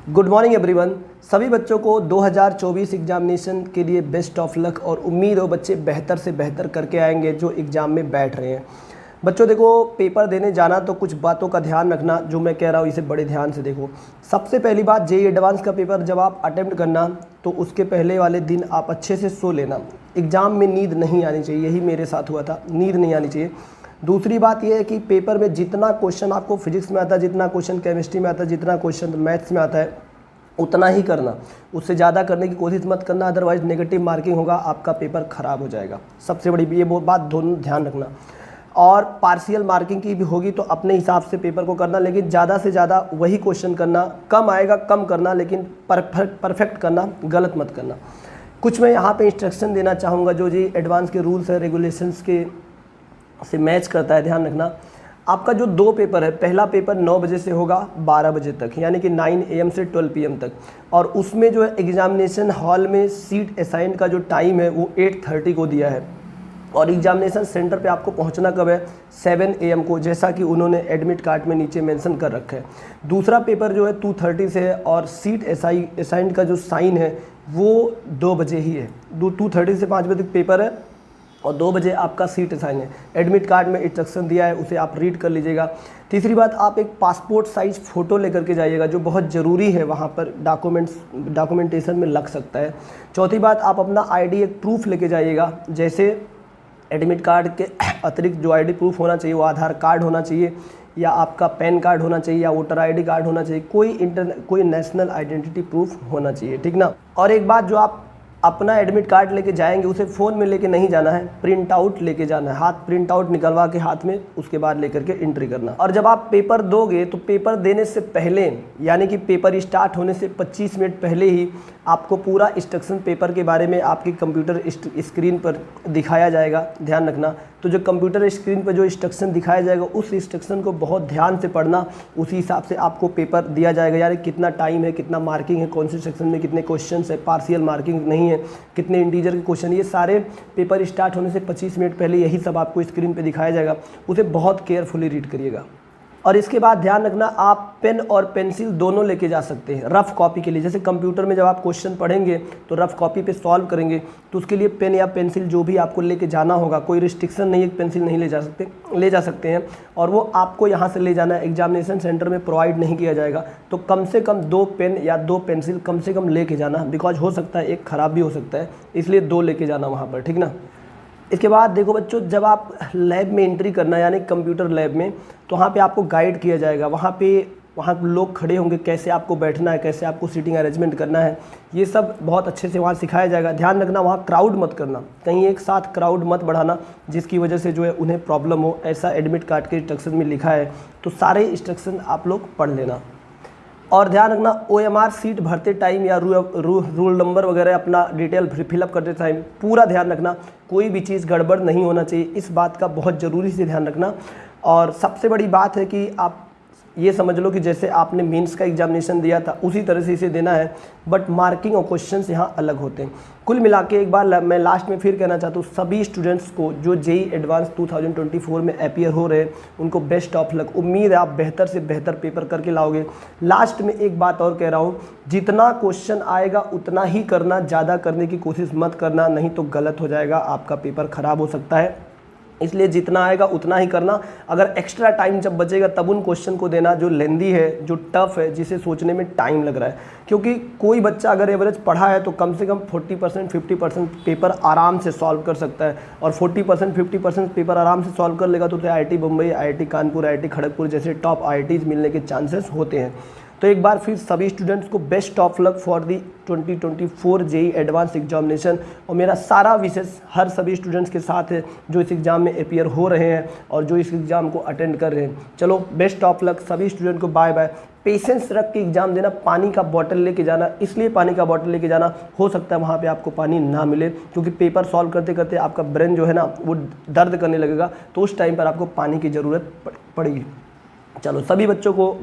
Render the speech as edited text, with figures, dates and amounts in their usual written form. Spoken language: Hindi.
Good morning everyone. सभी बच्चों को 2024 एग्जामिनेशन के लिए बेस्ट ऑफ लक और उम्मीद हो बच्चे बेहतर से बेहतर करके आएंगे जो एग्ज़ाम में बैठ रहे हैं। बच्चों देखो, पेपर देने जाना तो कुछ बातों का ध्यान रखना, जो मैं कह रहा हूँ इसे बड़े ध्यान से देखो। सबसे पहली बात, जेईई एडवांस का पेपर जब आप अटेम्प्ट करना तो उसके पहले वाले दिन आप अच्छे से सो लेना। एग्ज़ाम में नींद नहीं आनी चाहिए, यही मेरे साथ हुआ था, नींद नहीं आनी चाहिए। दूसरी बात यह है कि पेपर में जितना क्वेश्चन आपको फिजिक्स में आता है, जितना क्वेश्चन केमिस्ट्री में आता है, जितना क्वेश्चन मैथ्स में आता है उतना ही करना, उससे ज़्यादा करने की कोशिश मत करना, अदरवाइज़ नेगेटिव मार्किंग होगा, आपका पेपर ख़राब हो जाएगा। सबसे बड़ी ये बात दोनों ध्यान रखना। और पार्शियल मार्किंग की भी होगी तो अपने हिसाब से पेपर को करना, लेकिन ज़्यादा से ज़्यादा वही क्वेश्चन करना, कम आएगा कम करना, लेकिन परफेक्ट करना, गलत मत करना। कुछ मैं यहाँ पे इंस्ट्रक्शन देना चाहूँगा जो जी एडवांस के रूल्स है रेगुलेशंस के से मैच करता है। ध्यान रखना, आपका जो 2 पेपर है, पहला पेपर 9 बजे से होगा 12 बजे तक, यानी कि 9 AM से 12 PM तक, और उसमें जो है एग्जामिनेशन हॉल में सीट असाइन का जो टाइम है वो 8:30 को दिया है, और एग्जामिनेशन सेंटर पे आपको पहुंचना कब है, 7 AM को, जैसा कि उन्होंने एडमिट कार्ड में नीचे मेंशन कर रखा है। दूसरा पेपर जो है 2:30 से है, और सीट असाइन का जो साइन है वो 2 बजे ही है। 2:30 से 5 बजे तक पेपर है और 2 बजे आपका सीट असाइन है। एडमिट कार्ड में इंस्ट्रक्शन दिया है, उसे आप रीड कर लीजिएगा। तीसरी बात, आप एक पासपोर्ट साइज़ फ़ोटो लेकर के जाइएगा, जो बहुत ज़रूरी है, वहाँ पर डॉक्यूमेंटेशन में लग सकता है। चौथी बात, आप अपना ID एक प्रूफ लेके जाइएगा, जैसे एडमिट कार्ड के अतिरिक्त जो ID प्रूफ होना चाहिए वो आधार कार्ड होना चाहिए, या आपका पैन कार्ड होना चाहिए, या वोटर ID कार्ड होना चाहिए, कोई नेशनल आइडेंटिटी प्रूफ होना चाहिए, ठीक ना। और एक बात, जो आप अपना एडमिट कार्ड लेके जाएंगे उसे फ़ोन में लेके नहीं जाना है, प्रिंट आउट लेके जाना है। हाथ प्रिंट आउट निकलवा के हाथ में, उसके बाद लेकर के एंट्री करना। और जब आप पेपर दोगे तो पेपर देने से पहले, यानी कि पेपर स्टार्ट होने से 25 मिनट पहले ही आपको पूरा इंस्ट्रक्शन पेपर के बारे में आपकी कंप्यूटर स्क्रीन पर दिखाया जाएगा। ध्यान रखना, तो जो कंप्यूटर स्क्रीन पर जो इंस्ट्रक्शन दिखाया जाएगा उस इंस्ट्रक्शन को बहुत ध्यान से पढ़ना, उसी हिसाब से आपको पेपर दिया जाएगा। यानी कितना टाइम है, कितना मार्किंग है, कौन से सेक्शन में कितने क्वेश्चन है, पार्शियल मार्किंग नहीं है, कितने इंटीजर के क्वेश्चन, ये सारे पेपर स्टार्ट होने से 25 मिनट पहले यही सब आपको स्क्रीन पे दिखाया जाएगा। उसे बहुत केयरफुली रीड करिएगा। और इसके बाद ध्यान रखना, आप पेन और पेंसिल दोनों लेके जा सकते हैं रफ़ कॉपी के लिए। जैसे कंप्यूटर में जब आप क्वेश्चन पढ़ेंगे तो रफ़ कॉपी पे सॉल्व करेंगे, तो उसके लिए पेन या पेंसिल जो भी आपको लेके जाना होगा, कोई रिस्ट्रिक्शन नहीं है, पेंसिल नहीं ले जा सकते हैं, और वो आपको यहाँ से ले जाना है, एग्जामिनेशन सेंटर में प्रोवाइड नहीं किया जाएगा। तो कम से कम 2 पेन या 2 पेंसिल कम से कम लेके जाना, बिकॉज हो सकता है एक ख़राब भी हो सकता है, इसलिए 2 लेके जाना वहाँ पर, ठीक ना। इसके बाद देखो बच्चों, जब आप लैब में एंट्री करना, यानी कंप्यूटर लैब में, तो वहाँ पे आपको गाइड किया जाएगा। वहाँ लोग खड़े होंगे, कैसे आपको बैठना है, कैसे आपको सीटिंग अरेंजमेंट करना है, ये सब बहुत अच्छे से वहाँ सिखाया जाएगा। ध्यान रखना, वहाँ क्राउड मत करना, कहीं एक साथ क्राउड मत बढ़ाना जिसकी वजह से जो है उन्हें प्रॉब्लम हो, ऐसा एडमिट कार्ड के इंस्ट्रक्शन में लिखा है। तो सारे इंस्ट्रक्शन आप लोग पढ़ लेना। और ध्यान रखना, OMR सीट भरते टाइम या रूल नंबर वगैरह अपना डिटेल फिलअप करते टाइम पूरा ध्यान रखना, कोई भी चीज़ गड़बड़ नहीं होना चाहिए, इस बात का बहुत ज़रूरी से ध्यान रखना। और सबसे बड़ी बात है कि आप ये समझ लो कि जैसे आपने मेंस का एग्जामिनेशन दिया था उसी तरह से इसे देना है, बट मार्किंग और क्वेश्चंस यहाँ अलग होते हैं। कुल मिला के एक बार मैं लास्ट में फिर कहना चाहता हूँ, सभी स्टूडेंट्स को जो जेईई एडवांस 2024 में अपीयर हो रहे हैं उनको बेस्ट ऑफ लक। उम्मीद है आप बेहतर से बेहतर पेपर करके लाओगे। लास्ट में एक बात और कह रहा हूँ, जितना क्वेश्चन आएगा उतना ही करना, ज़्यादा करने की कोशिश मत करना, नहीं तो गलत हो जाएगा, आपका पेपर ख़राब हो सकता है। इसलिए जितना आएगा उतना ही करना। अगर एक्स्ट्रा टाइम जब बचेगा तब उन क्वेश्चन को देना जो लेंदी है, जो टफ है, जिसे सोचने में टाइम लग रहा है। क्योंकि कोई बच्चा अगर एवरेज पढ़ा है तो कम से कम 40% 50% पेपर आराम से सॉल्व कर सकता है, और 40% 50% पेपर आराम से सॉल्व कर लेगा तो IIT Bombay, IIT Kanpur, IIT Kharagpur जैसे टॉप IITs मिलने के चांसेस होते हैं। तो एक बार फिर सभी स्टूडेंट्स को best of luck for the 2024 JEE advance examination. और मेरा सारा विशेष हर सभी स्टूडेंट्स के साथ है जो इस एग्ज़ाम में अपीयर हो रहे हैं और जो इस एग्ज़ाम को अटेंड कर रहे हैं। चलो बेस्ट ऑफ लक सभी स्टूडेंट को, बाय बाय। पेशेंस रख के एग्ज़ाम देना, पानी का बॉटल लेके जाना, इसलिए पानी का बॉटल लेके जाना, हो सकता है वहाँ पे आपको पानी ना मिले, क्योंकि पेपर सॉल्व करते करते आपका ब्रेन जो है ना वो दर्द करने लगेगा, तो उस टाइम पर आपको पानी की ज़रूरत पड़ेगी। चलो सभी बच्चों को